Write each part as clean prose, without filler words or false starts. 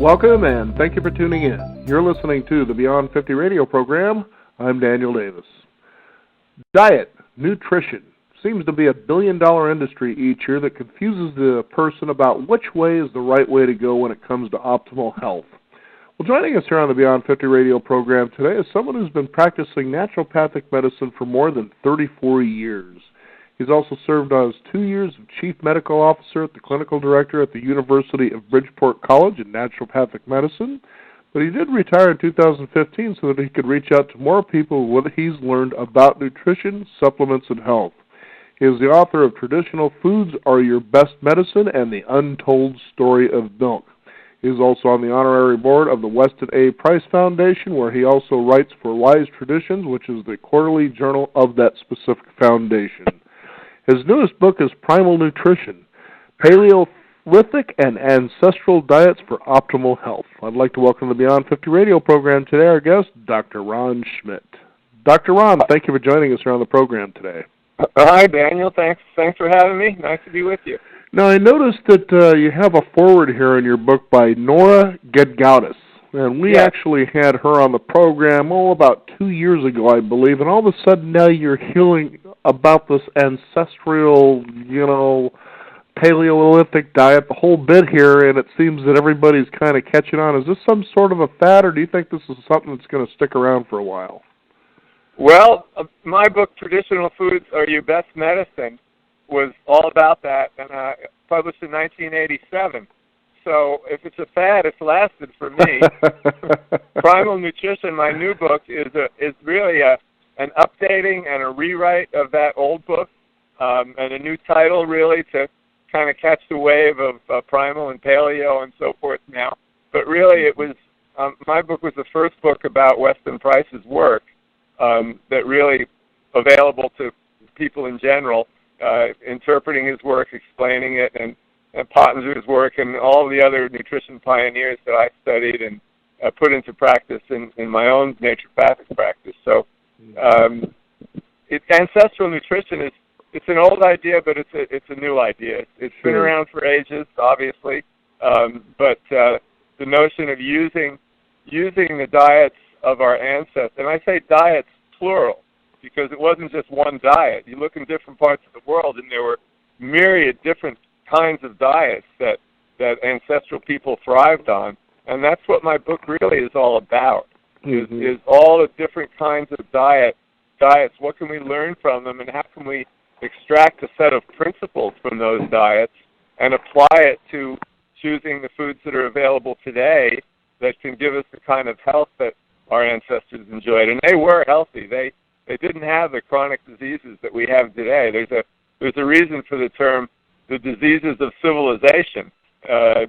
Welcome, and thank you for tuning in. You're listening to the Beyond 50 radio program. I'm Daniel Davis. Diet, nutrition, seems to be a billion-dollar industry each year that confuses the person about which way is the right way to go when it comes to optimal health. Well, joining us here on the Beyond 50 radio program today is someone who's been practicing naturopathic medicine for more than 34 years. He's also served as 2 years of Chief Medical Officer at the Clinical Director at the University of Bridgeport College in Naturopathic Medicine, but he did retire in 2015 so that he could reach out to more people with what he's learned about nutrition, supplements, and health. He is the author of Traditional Foods Are Your Best Medicine and the Untold Story of Milk. He is also on the honorary board of the Weston A. Price Foundation, where he also writes for Wise Traditions, which is the quarterly journal of that specific foundation. His newest book is Primal Nutrition, Paleolithic and Ancestral Diets for Optimal Health. I'd like to welcome to the Beyond 50 radio program today our guest, Dr. Ron Schmidt. Dr. Ron, thank you for joining us here on the program today. Hi, Daniel. Thanks for having me. Nice to be with you. Now, I noticed that you have a foreword here in your book by Nora Gedgaudas, and we actually had her on the program, about 2 years ago, I believe, and all of a sudden now you're hearing about this ancestral, Paleolithic diet, the whole bit here, and it seems that everybody's kind of catching on. Is this some sort of a fad, or do you think this is something that's going to stick around for a while? Well, my book, Traditional Foods Are Your Best Medicine, was all about that, and published in 1987. So if it's a fad, it's lasted for me. Primal Nutrition, my new book, is really an updating and a rewrite of that old book, and a new title really to kind of catch the wave of Primal and Paleo and so forth now. But really it was, my book was the first book about Weston Price's work that really available to people in general, interpreting his work, explaining it, and Pottinger's work, and all the other nutrition pioneers that I studied and put into practice in my own naturopathic practice. So ancestral nutrition it's an old idea, but it's a new idea. It's been around for ages, obviously, but the notion of using the diets of our ancestors, and I say diets plural, because it wasn't just one diet. You look in different parts of the world, and there were myriad different kinds of diets that ancestral people thrived on, and that's what my book really is all about, is all the different kinds of diets, what can we learn from them, and how can we extract a set of principles from those diets and apply it to choosing the foods that are available today that can give us the kind of health that our ancestors enjoyed. And they were healthy. They didn't have the chronic diseases that we have today. There's a reason for the term the diseases of civilization,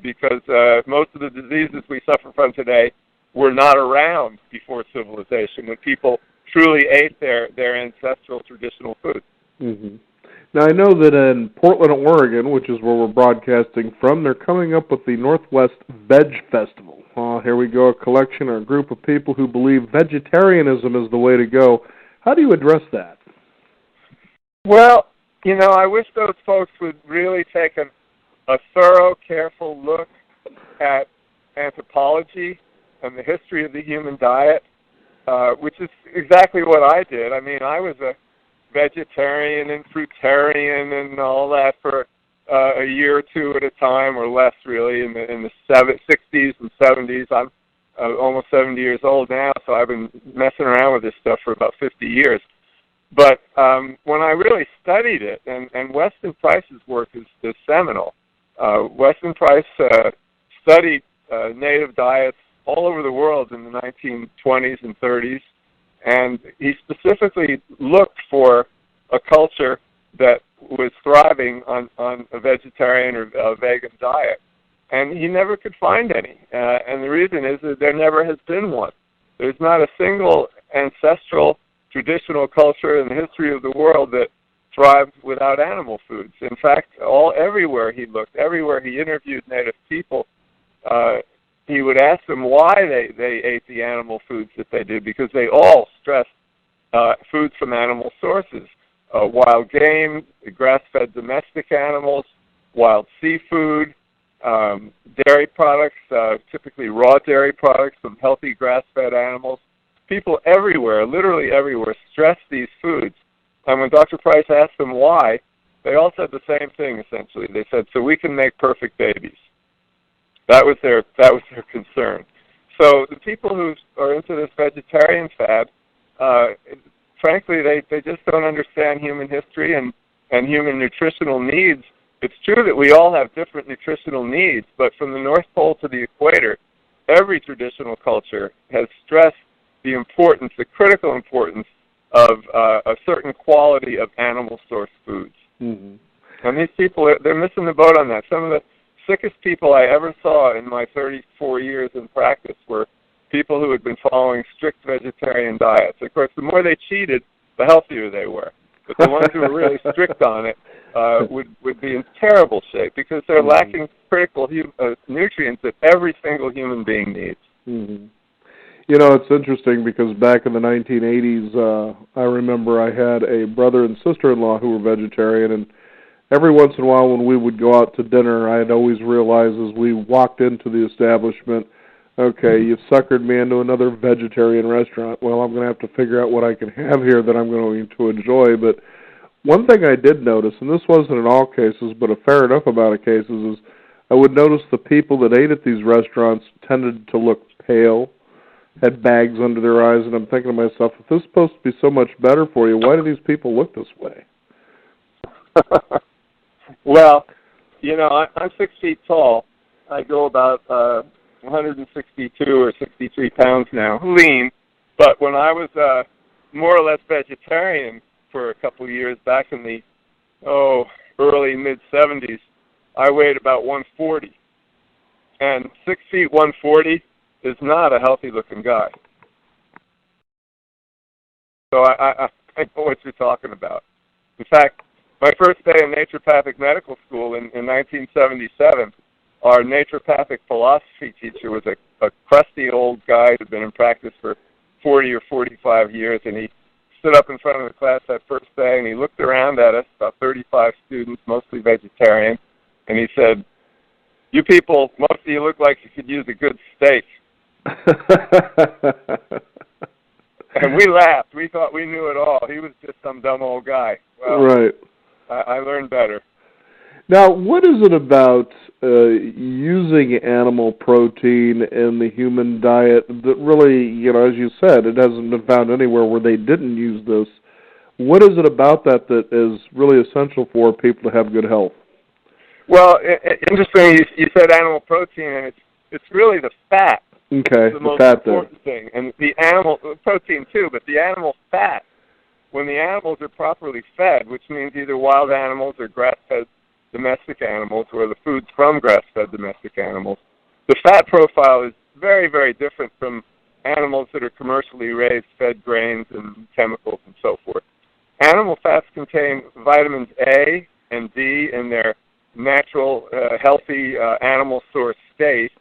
because most of the diseases we suffer from today were not around before civilization, when people truly ate their ancestral traditional foods. Mm-hmm. Now, I know that in Portland, Oregon, which is where we're broadcasting from, they're coming up with the Northwest Veg Festival. Here we go, a collection or a group of people who believe vegetarianism is the way to go. How do you address that? Well, I wish those folks would really take a thorough, careful look at anthropology and the history of the human diet, which is exactly what I did. I mean, I was a vegetarian and fruitarian and all that for a year or two at a time, or less really, in the 60s and 70s. I'm almost 70 years old now, so I've been messing around with this stuff for about 50 years. But when I really studied it, and Weston Price's work is seminal. Weston Price studied native diets all over the world in the 1920s and 30s, and he specifically looked for a culture that was thriving on a vegetarian or a vegan diet. And he never could find any. And the reason is that there never has been one. There's not a single ancestral traditional culture in the history of the world that thrived without animal foods. In fact, everywhere he looked, everywhere he interviewed native people, he would ask them why they ate the animal foods that they did, because they all stressed foods from animal sources. Wild game, grass-fed domestic animals, wild seafood, dairy products, typically raw dairy products from healthy grass-fed animals. People everywhere, literally everywhere, stress these foods. And when Dr. Price asked them why, they all said the same thing, essentially. They said, so we can make perfect babies. That was their concern. So the people who are into this vegetarian fad, frankly, they just don't understand human history and human nutritional needs. It's true that we all have different nutritional needs, but from the North Pole to the equator, every traditional culture has stressed the importance, the critical importance of a certain quality of animal-sourced foods. Mm-hmm. And these people, they're missing the boat on that. Some of the sickest people I ever saw in my 34 years in practice were people who had been following strict vegetarian diets. Of course, the more they cheated, the healthier they were. But the ones who were really strict on it would be in terrible shape because they're lacking critical nutrients that every single human being needs. Mm-hmm. You know, it's interesting because back in the 1980s, I remember I had a brother and sister-in-law who were vegetarian, and every once in a while when we would go out to dinner, I'd always realize as we walked into the establishment, okay, you've suckered me into another vegetarian restaurant. Well, I'm going to have to figure out what I can have here that I'm going to enjoy. But one thing I did notice, and this wasn't in all cases, but a fair enough amount of cases, is I would notice the people that ate at these restaurants tended to look pale, had bags under their eyes, and I'm thinking to myself, if this is supposed to be so much better for you, why do these people look this way? Well, you know, I'm 6 feet tall. I go about 162 or 63 pounds now, lean. But when I was more or less vegetarian for a couple of years back in the, early, mid-70s, I weighed about 140. And 6 feet, 140 is not a healthy-looking guy. So I know what you're talking about. In fact, my first day in naturopathic medical school in 1977, our naturopathic philosophy teacher was a crusty old guy who had been in practice for 40 or 45 years, and he stood up in front of the class that first day, and he looked around at us, about 35 students, mostly vegetarian, and he said, "You people, most of you look like you could use a good steak." And we laughed. We thought we knew it all. He was just some dumb old guy. Well, right. I learned better. Now, what is it about using animal protein in the human diet that really, you know, as you said, it hasn't been found anywhere where they didn't use this? What is it about that is really essential for people to have good health? Well, interesting, you said animal protein, and it's really the fat. Okay, the most important thing. And the animal protein too, but the animal fat, when the animals are properly fed, which means either wild animals or grass-fed domestic animals, or the foods from grass-fed domestic animals, the fat profile is very, very different from animals that are commercially raised, fed grains and chemicals and so forth. Animal fats contain vitamins A and D in their natural, healthy animal source state,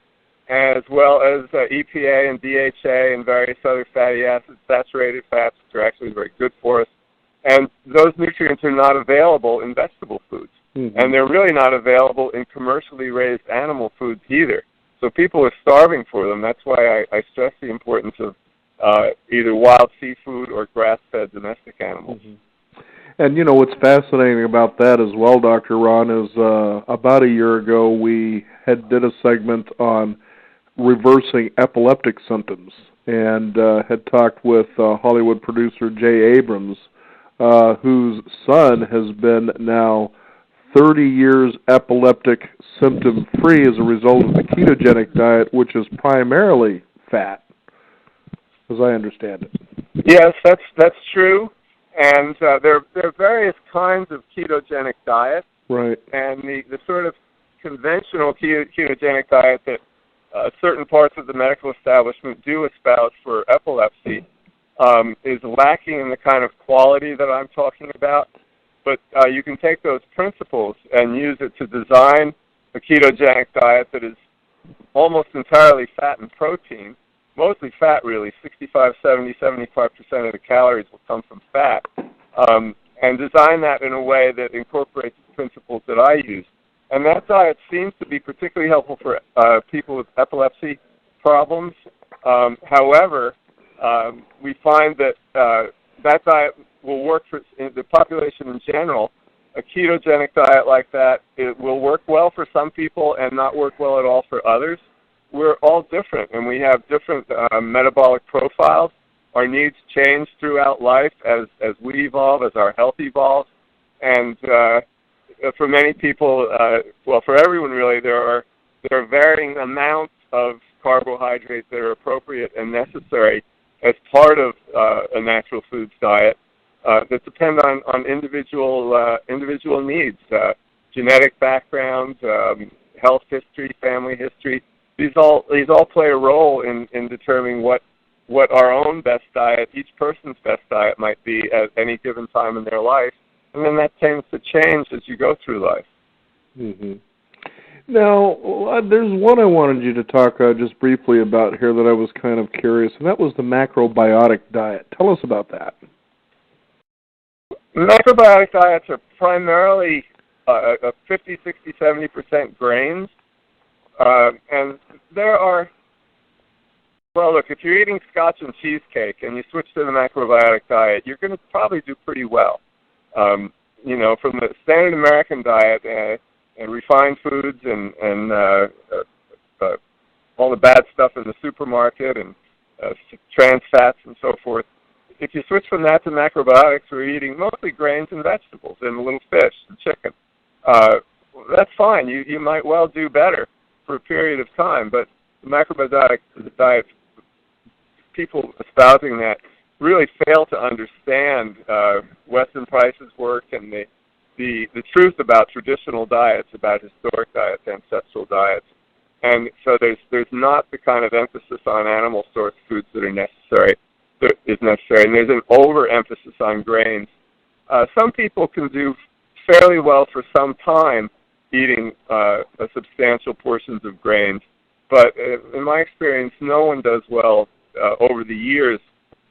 as well as EPA and DHA and various other fatty acids, saturated fats, which are actually very good for us. And those nutrients are not available in vegetable foods. Mm-hmm. And they're really not available in commercially raised animal foods either. So people are starving for them. That's why I stress the importance of either wild seafood or grass-fed domestic animals. Mm-hmm. And, you know, what's fascinating about that as well, Dr. Ron, is about a year ago we did a segment on reversing epileptic symptoms and had talked with Hollywood producer Jay Abrams, whose son has been now 30 years epileptic symptom-free as a result of the ketogenic diet, which is primarily fat, as I understand it. Yes, that's true. And there are various kinds of ketogenic diets. Right. And the sort of conventional ketogenic diet that certain parts of the medical establishment do espouse for epilepsy is lacking in the kind of quality that I'm talking about. But you can take those principles and use it to design a ketogenic diet that is almost entirely fat and protein, mostly fat really, 65, 70, 75% of the calories will come from fat, and design that in a way that incorporates the principles that I use. And that diet seems to be particularly helpful for people with epilepsy problems. However, we find that that diet will work for the population in general. A ketogenic diet like that, it will work well for some people and not work well at all for others. We're all different, and we have different metabolic profiles. Our needs change throughout life as we evolve, as our health evolves. And for many people, well, for everyone really, there are varying amounts of carbohydrates that are appropriate and necessary as part of a natural foods diet that depend on individual needs, genetic background, health history, family history. These all play a role in determining what our own best diet, each person's best diet might be at any given time in their life, and then that tends to change as you go through life. Mm-hmm. Now, there's one I wanted you to talk just briefly about here that I was kind of curious, and that was the macrobiotic diet. Tell us about that. Macrobiotic diets are primarily 50, 60, 70% grains, and there are, well, look, if you're eating scotch and cheesecake and you switch to the macrobiotic diet, you're going to probably do pretty well. You know, from the standard American diet and refined foods and all the bad stuff in the supermarket and trans fats and so forth, if you switch from that to macrobiotics, we're eating mostly grains and vegetables and a little fish and chicken. That's fine. You might well do better for a period of time, but the macrobiotic diet, people espousing that really fail to understand Weston Price's work and the truth about traditional diets, about historic diets, ancestral diets. And so there's not the kind of emphasis on animal source foods that is necessary, and there's an overemphasis on grains. Some people can do fairly well for some time eating substantial portions of grains, but in my experience, no one does well over the years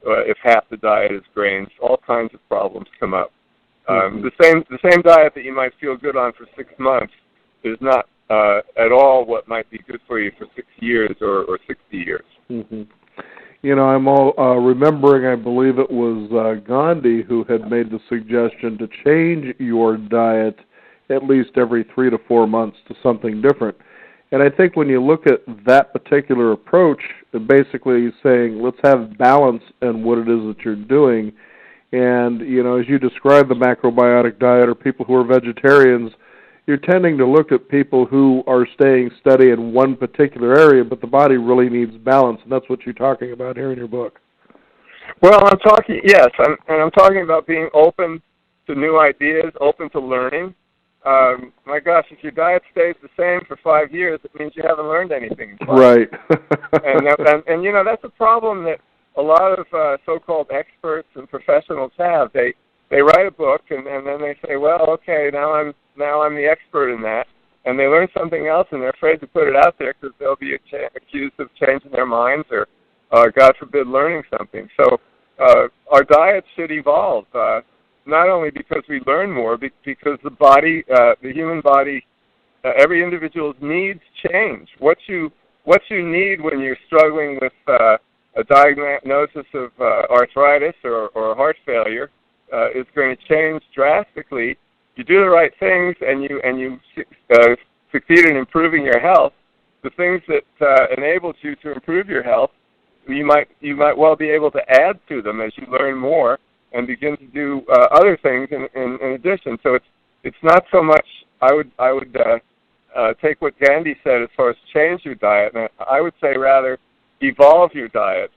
if half the diet is grains. All kinds of problems come up. The same diet that you might feel good on for 6 months is not at all what might be good for you for 6 years or 60 years. Mm-hmm. You know, I'm all remembering, I believe it was Gandhi who had made the suggestion to change your diet at least every 3 to 4 months to something different. And I think when you look at that particular approach, basically saying, let's have balance in what it is that you're doing. And, you know, as you describe the macrobiotic diet or people who are vegetarians, you're tending to look at people who are staying steady in one particular area, but the body really needs balance, and that's what you're talking about here in your book. Well, I'm talking about being open to new ideas, open to learning. My gosh, if your diet stays the same for 5 years, it means you haven't learned anything. Right. and you know, that's a problem that a lot of so-called experts and professionals have. They write a book and then they say, well, okay, now I'm the expert in that, and they learn something else and they're afraid to put it out there because they'll be accused of changing their minds or, God forbid, learning something. So our diets should evolve, not only because we learn more, because the body, the human body, every individual's needs change. What you need when you're struggling with a diagnosis of arthritis or heart failure is going to change drastically. You do the right things and you succeed in improving your health. The things that enabled you to improve your health, you might well be able to add to them as you learn more and begin to do other things in addition. So it's not so much. I would take what Gandhi said as far as change your diet. And I would say rather evolve your diet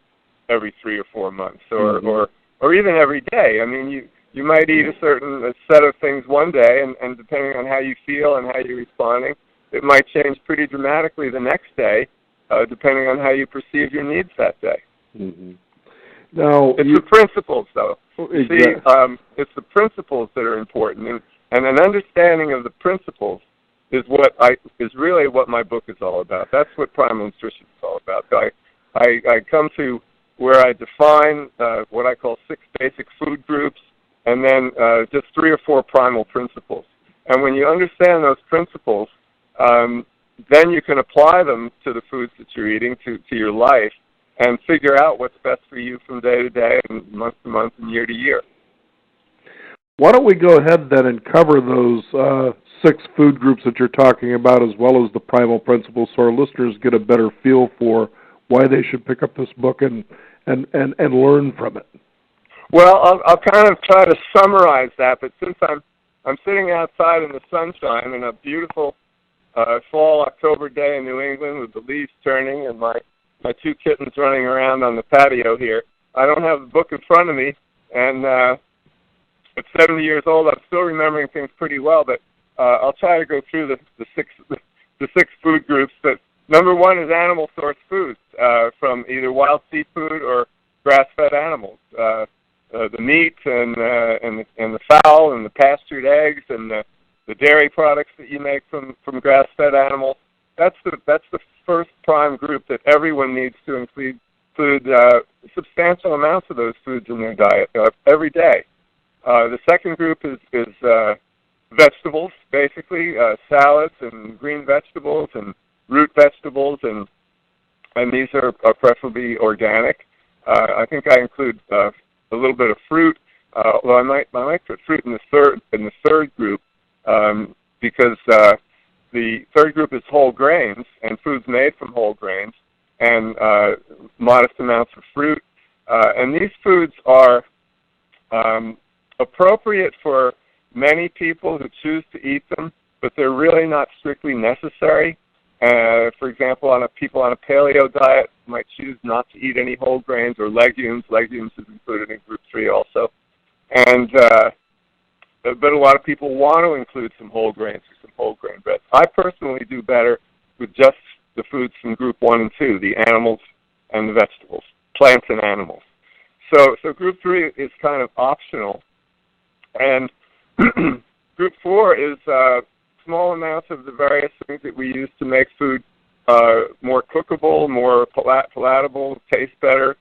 every 3 or 4 months, or even every day. I mean, you might eat a certain set of things one day, and depending on how you feel and how you're responding, it might change pretty dramatically the next day, depending on how you perceive your needs that day. Mm-hmm. Now, it's the principles, though. Exactly. See, it's the principles that are important, and an understanding of the principles is really what my book is all about. That's what Primal Nutrition is all about. I come to where I define what I call 6 basic food groups, and then just 3 or 4 primal principles. And when you understand those principles, then you can apply them to the foods that you're eating, to your life, and figure out what's best for you from day to day and month to month and year to year. Why don't we go ahead then and cover those 6 food groups that you're talking about, as well as the primal principles, so our listeners get a better feel for why they should pick up this book and learn from it. Well, I'll kind of try to summarize that, but since I'm sitting outside in the sunshine in a beautiful fall October day in New England with the leaves turning and my 2 kittens running around on the patio here, I don't have the book in front of me, and at 70 years old, I'm still remembering things pretty well, but I'll try to go through the six food groups. But number 1 is animal source foods from either wild seafood or grass-fed animals. The meat and the fowl and the pastured eggs and the dairy products that you make from grass-fed animals. That's the first prime group that everyone needs to include substantial amounts of those foods in their diet every day. The second group is vegetables, basically salads and green vegetables and root vegetables, and these are preferably organic. I think I include a little bit of fruit. Well, I might put fruit in the third group because the third group is whole grains and foods made from whole grains and modest amounts of fruit. And these foods are appropriate for many people who choose to eat them, but they're really not strictly necessary. For example, people on a paleo diet might choose not to eat any whole grains or legumes. Legumes is included in group 3 also. And but a lot of people want to include some whole grains or some whole grain bread. I personally do better with just the foods from group 1 and 2, the animals and the vegetables, plants and animals. So group 3 is kind of optional. And group 4 is small amounts of the various things that we use to make food more cookable, more palatable, taste better,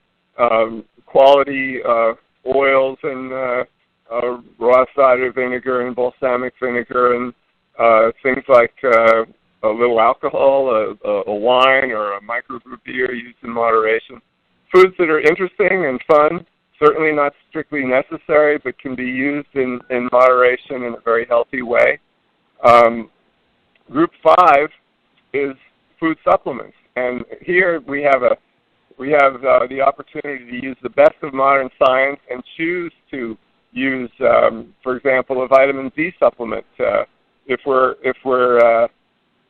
quality oils and raw cider vinegar and balsamic vinegar and things like a little alcohol, a wine, or a microbrew beer used in moderation. Foods that are interesting and fun, certainly not strictly necessary, but can be used in moderation in a very healthy way. Group 5 is food supplements, and here we have the opportunity to use the best of modern science and choose to use, for example, a vitamin D supplement. If we're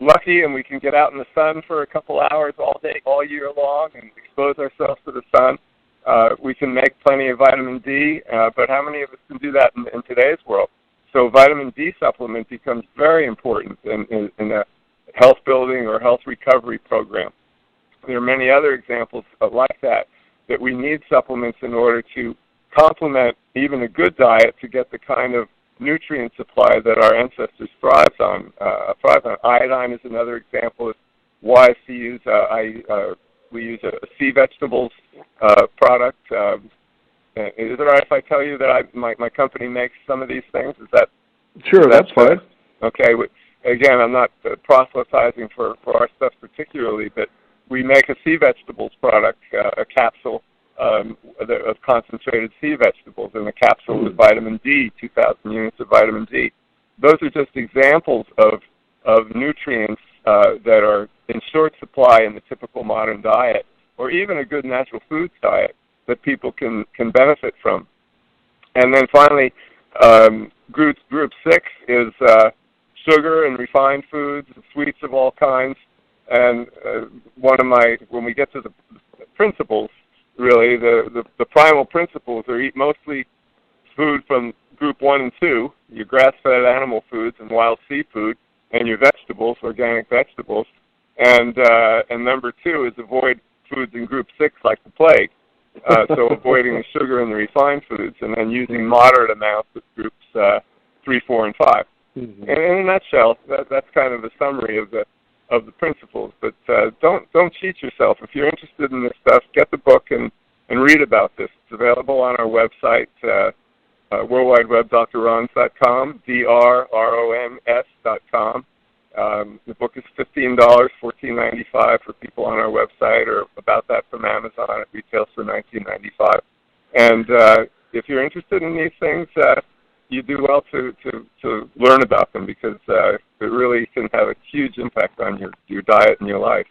lucky and we can get out in the sun for a couple hours all year long and expose ourselves to the sun, we can make plenty of vitamin D, but how many of us can do that in today's world? So vitamin D supplement becomes very important in a health building or health recovery program. There are many other examples like that we need supplements in order to complement even a good diet to get the kind of nutrient supply that our ancestors thrived on. Iodine is another example. It's wise to use. We use a sea vegetables product. Is it all right if I tell you that my company makes some of these things? Is that sure? That's fine. Okay. Again, I'm not proselytizing for our stuff particularly, but we make a sea vegetables product, a capsule of concentrated sea vegetables, and the capsule with vitamin D, 2,000 units of vitamin D. Those are just examples of nutrients that are in short supply in the typical modern diet, or even a good natural foods diet that people can benefit from. And then finally, group 6 is sugar and refined foods, and sweets of all kinds. And when we get to the principles, really, the primal principles are eat mostly food from group 1 and 2, your grass-fed animal foods and wild seafood, and your vegetables, organic vegetables. And number 2 is avoid foods in group 6 like the plague. So avoiding the sugar and the refined foods, and then using moderate amounts of groups 3, 4, and 5. Mm-hmm. And in a nutshell, that's kind of a summary of the principles. But don't cheat yourself. If you're interested in this stuff, get the book and read about this. It's available on our website. World Wide Web, drrons.com, drrons.com. The book is $15, $14.95 for people on our website, or about that from Amazon. It retails for $19.95. And if you're interested in these things, you do well to learn about them, because it really can have a huge impact on your diet and your life.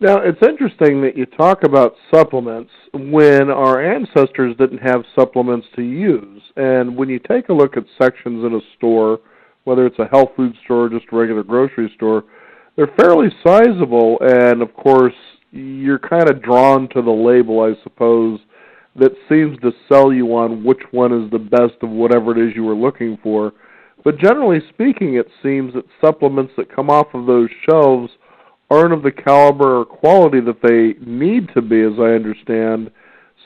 Now, it's interesting that you talk about supplements when our ancestors didn't have supplements to use. And when you take a look at sections in a store, whether it's a health food store or just a regular grocery store, they're fairly sizable, and of course, you're kind of drawn to the label, I suppose, that seems to sell you on which one is the best of whatever it is you were looking for. But generally speaking, it seems that supplements that come off of those shelves aren't of the caliber or quality that they need to be, as I understand.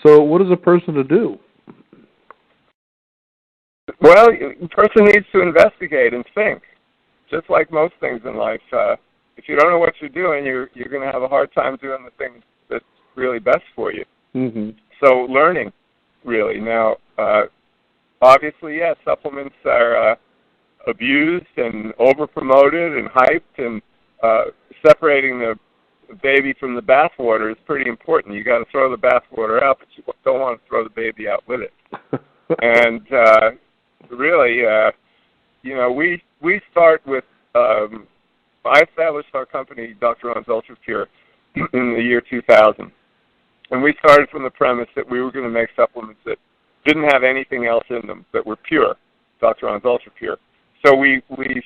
So what is a person to do? Well, the person needs to investigate and think, just like most things in life. If you don't know what you're doing, you're going to have a hard time doing the things that's really best for you. Mm-hmm. So learning, really. Now, obviously, yes, supplements are abused and over-promoted and hyped, and separating the baby from the bathwater is pretty important. You got to throw the bathwater out, but you don't want to throw the baby out with it. And really, we start with. I established our company, Dr. Ron's Ultra Pure, in the year 2000, and we started from the premise that we were going to make supplements that didn't have anything else in them, that were pure, Dr. Ron's Ultra Pure. So we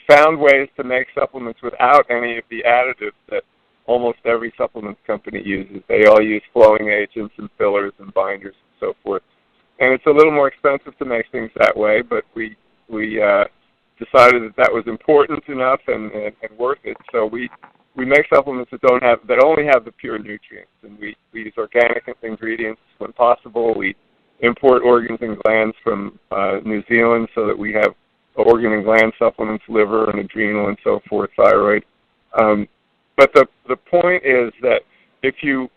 found ways to make supplements without any of the additives that almost every supplement company uses. They all use flowing agents and fillers and binders and so forth. And it's a little more expensive to make things that way, but we decided that was important enough and worth it. So we make supplements that only have the pure nutrients, and we use organic ingredients when possible. We import organs and glands from New Zealand so that we have organ and gland supplements, liver and adrenal and so forth, thyroid. But the point is that if you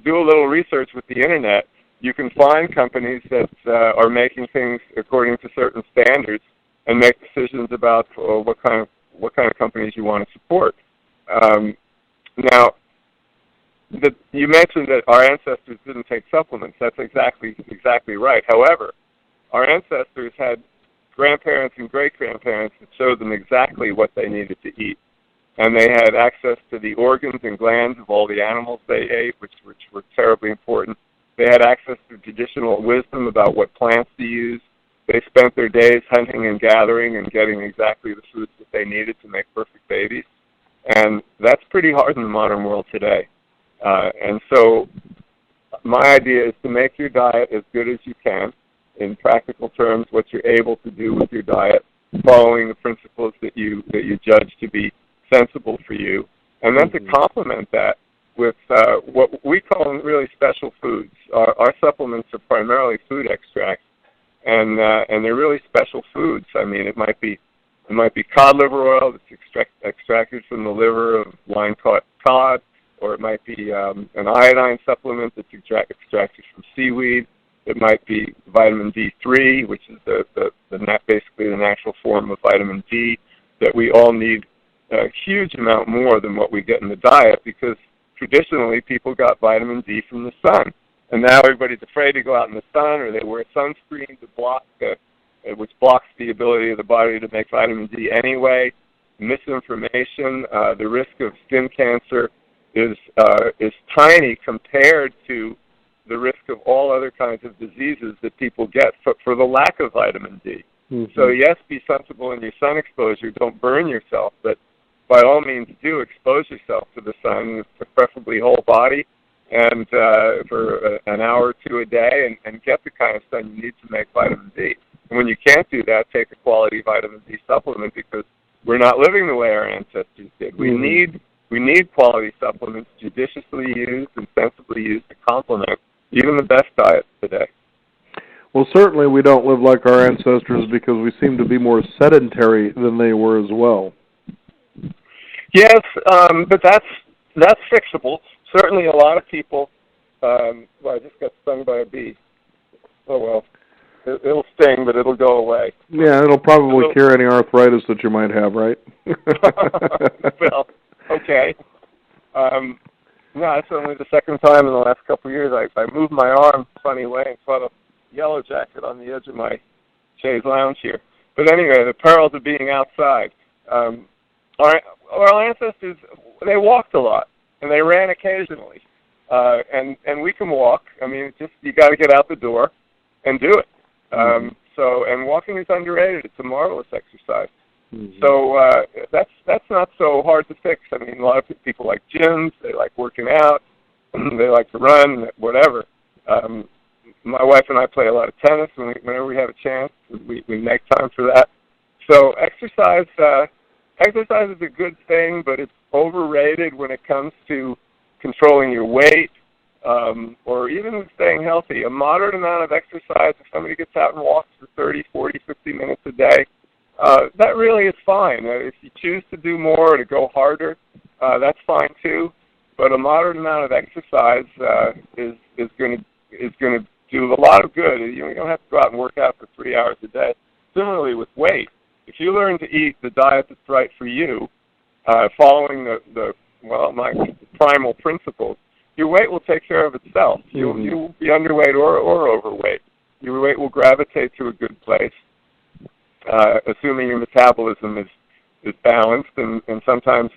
do a little research with the internet, you can find companies that are making things according to certain standards and make decisions about what kind of companies you want to support. Now, you mentioned that our ancestors didn't take supplements. That's exactly right. However, our ancestors had grandparents and great-grandparents that showed them exactly what they needed to eat. And they had access to the organs and glands of all the animals they ate, which were terribly important. They had access to traditional wisdom about what plants to use. They spent their days hunting and gathering and getting exactly the foods that they needed to make perfect babies. And that's pretty hard in the modern world today. And so my idea is to make your diet as good as you can, in practical terms, what you're able to do with your diet, following the principles that you judge to be sensible for you, and then to complement that with what we call really special foods. Our supplements are primarily food extracts, and they're really special foods. I mean, it might be cod liver oil that's extracted from the liver of line-caught cod, or it might be an iodine supplement that's extracted from seaweed. It might be vitamin D3, which is basically the natural form of vitamin D that we all need a huge amount more than what we get in the diet, because traditionally people got vitamin D from the sun. And now everybody's afraid to go out in the sun, or they wear sunscreen to block, which blocks the ability of the body to make vitamin D anyway. Misinformation, the risk of skin cancer is tiny compared to the risk of all other kinds of diseases that people get for the lack of vitamin D. Mm-hmm. So yes, be sensible in your sun exposure. Don't burn yourself, but by all means do expose yourself to the sun, preferably whole body, and for an hour or two a day, and get the kind of sun you need to make vitamin D. And when you can't do that, take a quality vitamin D supplement, because we're not living the way our ancestors did. We need quality supplements, judiciously used and sensibly used, to complement even the best diets today. Well, certainly we don't live like our ancestors, because we seem to be more sedentary than they were as well. Yes, but that's fixable. Certainly a lot of people, I just got stung by a bee. Oh, well. It'll sting, but it'll go away. Yeah, it'll probably cure any arthritis that you might have, right? Well, okay. No, that's only the second time in the last couple of years I moved my arm a funny way and caught a yellow jacket on the edge of my chaise lounge here. But anyway, the perils of being outside. Our ancestors, they walked a lot, and they ran occasionally. And we can walk. I mean, it's just you got to get out the door and do it. And walking is underrated. It's a marvelous exercise. Mm-hmm. So that's not so hard to fix. I mean, a lot of people like gyms. They like working out. They like to run, whatever. My wife and I play a lot of tennis whenever we have a chance. We make time for that. So exercise is a good thing, but it's overrated when it comes to controlling your weight or even staying healthy. A moderate amount of exercise, if somebody gets out and walks for 30, 40, 50 minutes a day, that really is fine. If you choose to do more or to go harder, that's fine too. But a moderate amount of exercise is going to do a lot of good. You don't have to go out and work out for 3 hours a day. Similarly with weight, if you learn to eat the diet that's right for you, following my primal principles, your weight will take care of itself. You'll be underweight or overweight. Your weight will gravitate to a good place, assuming your metabolism is balanced. And sometimes,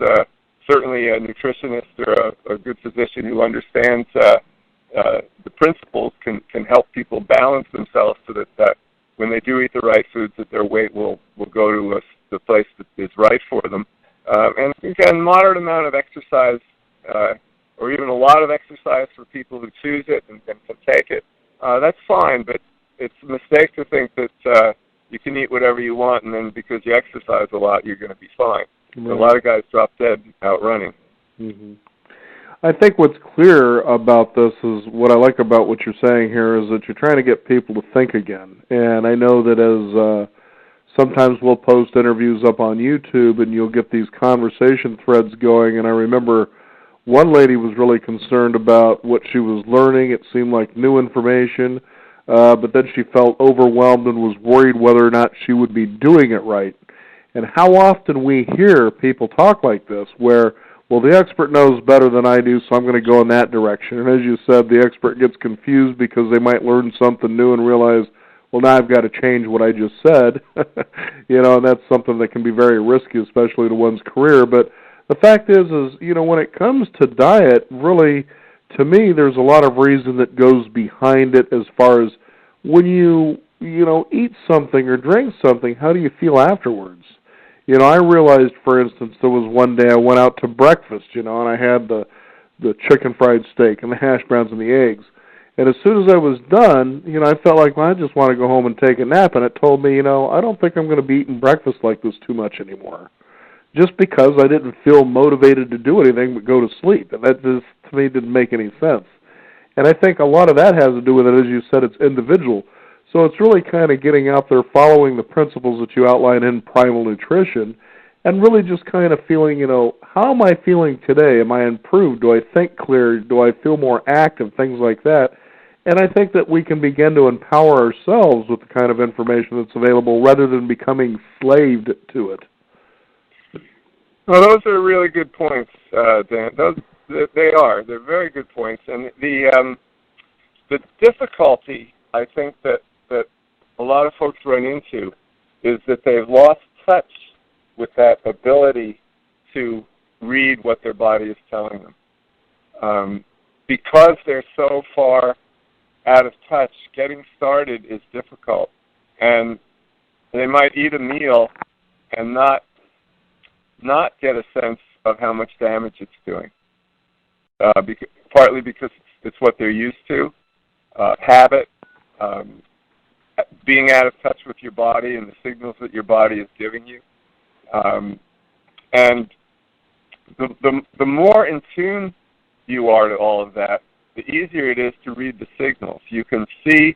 certainly a nutritionist or a good physician who understands the principles can help people balance themselves so that when they do eat the right foods, that their weight will go to the place that is right for them. And again, moderate amount of exercise, or even a lot of exercise for people who choose it and can take it, that's fine. But it's a mistake to think that you can eat whatever you want, and then because you exercise a lot, you're going to be fine. Mm-hmm. A lot of guys drop dead out running. Mm-hmm. I think what's clear about this is what I like about what you're saying here is that you're trying to get people to think again. And I know that as sometimes we'll post interviews up on YouTube and you'll get these conversation threads going. And I remember one lady was really concerned about what she was learning. It seemed like new information, but then she felt overwhelmed and was worried whether or not she would be doing it right. And how often we hear people talk like this where, well, the expert knows better than I do, so I'm going to go in that direction. And as you said, the expert gets confused because they might learn something new and realize, well, now I've got to change what I just said. And that's something that can be very risky, especially to one's career. But the fact is, when it comes to diet, really, to me, there's a lot of reason that goes behind it as far as when you eat something or drink something, how do you feel afterwards? I realized, for instance, there was one day I went out to breakfast, and I had the chicken fried steak and the hash browns and the eggs. And as soon as I was done, I felt like, well, I just want to go home and take a nap. And it told me, I don't think I'm going to be eating breakfast like this too much anymore. Just because I didn't feel motivated to do anything but go to sleep. And that just, to me, didn't make any sense. And I think a lot of that has to do with it, as you said, it's individual. So it's really kind of getting out there, following the principles that you outline in Primal Nutrition, and really just kind of feeling, how am I feeling today? Am I improved? Do I think clear? Do I feel more active? Things like that. And I think that we can begin to empower ourselves with the kind of information that's available rather than becoming slaved to it. Well, those are really good points, Dan. They are. They're very good points. And the difficulty, I think, that a lot of folks run into is that they've lost touch with that ability to read what their body is telling them. Because they're so far out of touch, getting started is difficult. And they might eat a meal and not get a sense of how much damage it's doing. Partly because it's what they're used to, habit, being out of touch with your body and the signals that your body is giving you. And the more in tune you are to all of that, the easier it is to read the signals. You can see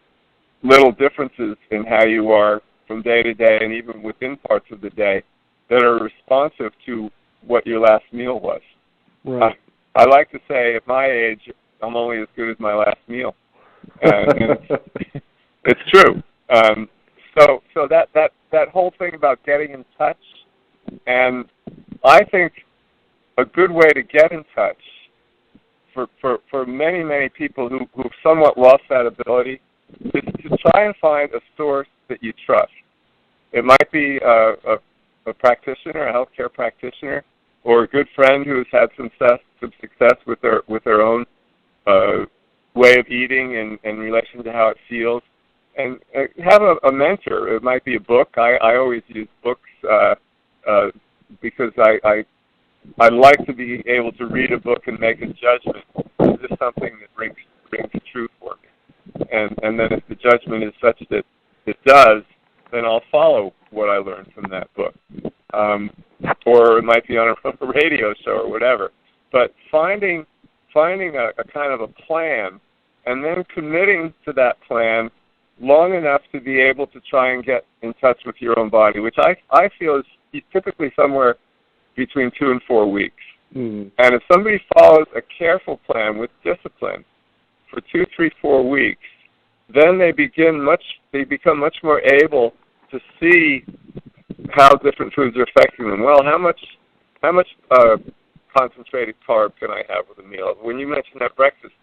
little differences in how you are from day to day and even within parts of the day that are responsive to what your last meal was. Right. I like to say at my age, I'm only as good as my last meal. And it's true. So that whole thing about getting in touch, and I think a good way to get in touch for many people who've somewhat lost that ability is to try and find a source that you trust. It might be a practitioner, a healthcare practitioner, or a good friend who has had some success with their own way of eating in relation to how it feels. And have a mentor. It might be a book. I always use books because I like to be able to read a book and make a judgment. Is this something that rings true for me? And then if the judgment is such that it does, then I'll follow what I learned from that book. Or it might be on a radio show or whatever. But finding a kind of a plan and then committing to that plan long enough to be able to try and get in touch with your own body, which I feel is typically somewhere between 2 and 4 weeks. And if somebody follows a careful plan with discipline for 2, 3, 4 weeks, then they become much more able to see how different foods are affecting them. Well, how much concentrated carb can I have with a meal? When you mentioned that breakfast,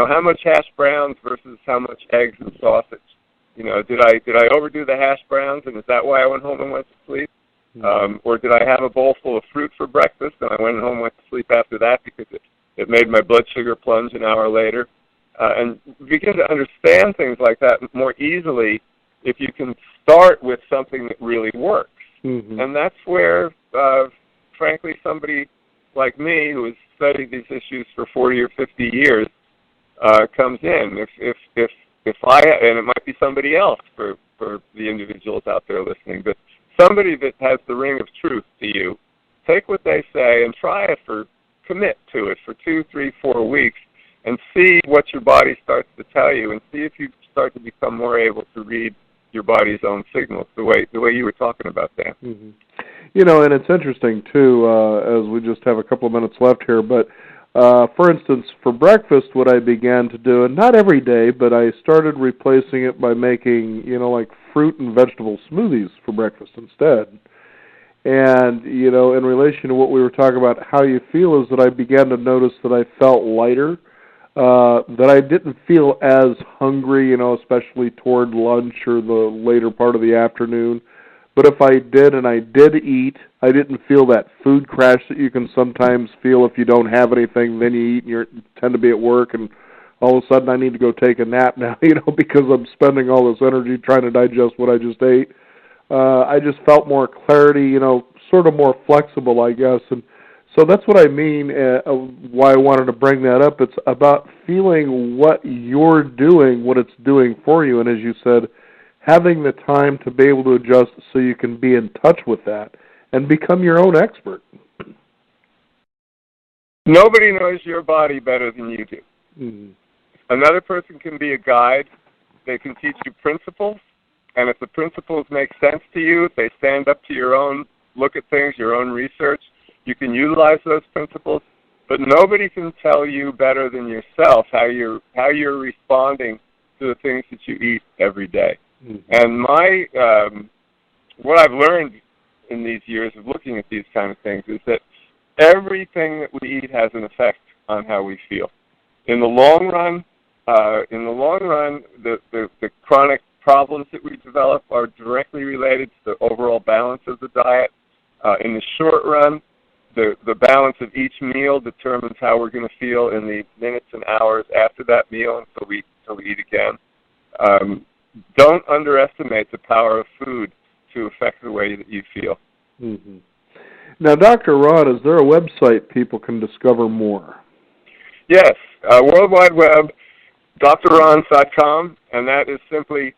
how much hash browns versus how much eggs and sausage? Did I overdo the hash browns, and is that why I went home and went to sleep? Or did I have a bowl full of fruit for breakfast, and I went home and went to sleep after that because it made my blood sugar plunge an hour later? And begin to understand things like that more easily if you can start with something that really works. And that's where, frankly, somebody like me who has studied these issues for 40 or 50 years comes in. If I, and it might be somebody else for the individuals out there listening, but somebody that has the ring of truth to you, take what they say and commit to it for 2, 3, 4 weeks, and see what your body starts to tell you, and see if you start to become more able to read your body's own signals, the way you were talking about, Dan. And it's interesting too, as we just have a couple of minutes left here, but for instance, for breakfast, what I began to do, and not every day, but I started replacing it by making, like fruit and vegetable smoothies for breakfast instead. And, in relation to what we were talking about, how you feel, is that I began to notice that I felt lighter, that I didn't feel as hungry, especially toward lunch or the later part of the afternoon. But if I did eat, I didn't feel that food crash that you can sometimes feel if you don't have anything, then you eat and you tend to be at work and all of a sudden I need to go take a nap now, because I'm spending all this energy trying to digest what I just ate. I just felt more clarity, sort of more flexible, I guess. And so that's what I mean, why I wanted to bring that up. It's about feeling what you're doing, what it's doing for you, and as you said, having the time to be able to adjust so you can be in touch with that and become your own expert. Nobody knows your body better than you do. Another person can be a guide. They can teach you principles, and if the principles make sense to you, if they stand up to your own look at things, your own research, you can utilize those principles. But nobody can tell you better than yourself how you're responding to the things that you eat every day. And what I've learned in these years of looking at these kind of things is that everything that we eat has an effect on how we feel. In the long run, the chronic problems that we develop are directly related to the overall balance of the diet. In the short run, the balance of each meal determines how we're going to feel in the minutes and hours after that meal until we eat again. Don't underestimate the power of food to affect the way that you feel. Now, Dr. Ron, is there a website people can discover more? Yes, World Wide Web, drrons.com, and that is simply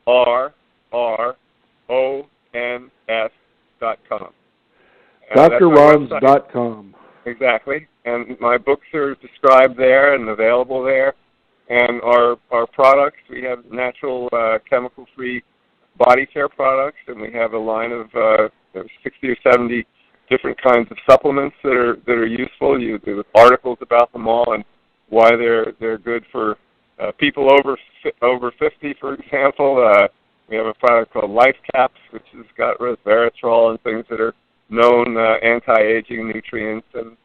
drrons.com. drrons.com. Exactly, and my books are described there and available there. And our products, we have natural chemical-free body care products, and we have a line of 60 or 70 different kinds of supplements that are useful. With articles about them all and why they're good for People over 50, for example, we have a product called Life Caps, which has got resveratrol and things that are known anti-aging nutrients, and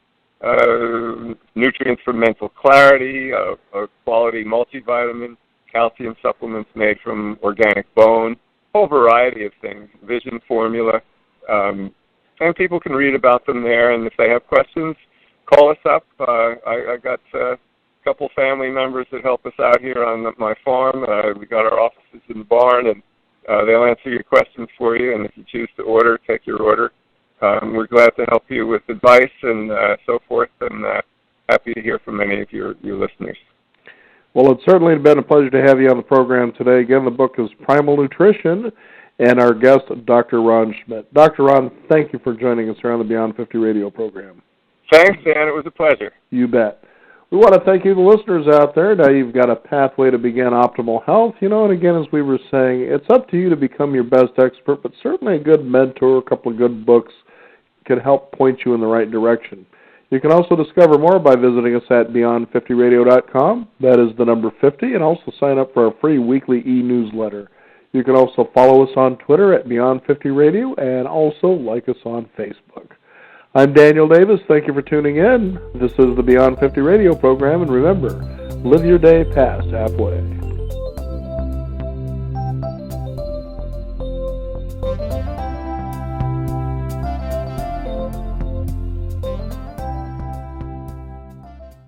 nutrients for mental clarity, a quality multivitamin, calcium supplements made from organic bone, a whole variety of things, vision formula, and people can read about them there, and if they have questions, call us up. I got a couple family members that help us out here on my farm. We got our offices in the barn, and they'll answer your questions for you, and if you choose to order, take your order. We're glad to help you with advice and so forth, and happy to hear from many of your listeners. Well, it's certainly been a pleasure to have you on the program today. Again, the book is Primal Nutrition, and our guest, Dr. Ron Schmidt. Dr. Ron, thank you for joining us here on the Beyond 50 radio program. Thanks, Dan. It was a pleasure. You bet. We want to thank you, the listeners out there. Now you've got a pathway to begin optimal health. And again, as we were saying, it's up to you to become your best expert, but certainly a good mentor, a couple of good books can help point you in the right direction. You can also discover more by visiting us at beyond50radio.com. That is the number 50, and also sign up for our free weekly e-newsletter. You can also follow us on Twitter at Beyond50Radio and also like us on Facebook. I'm Daniel Davis. Thank you for tuning in. This is the Beyond 50 radio program, and remember, live your day past halfway.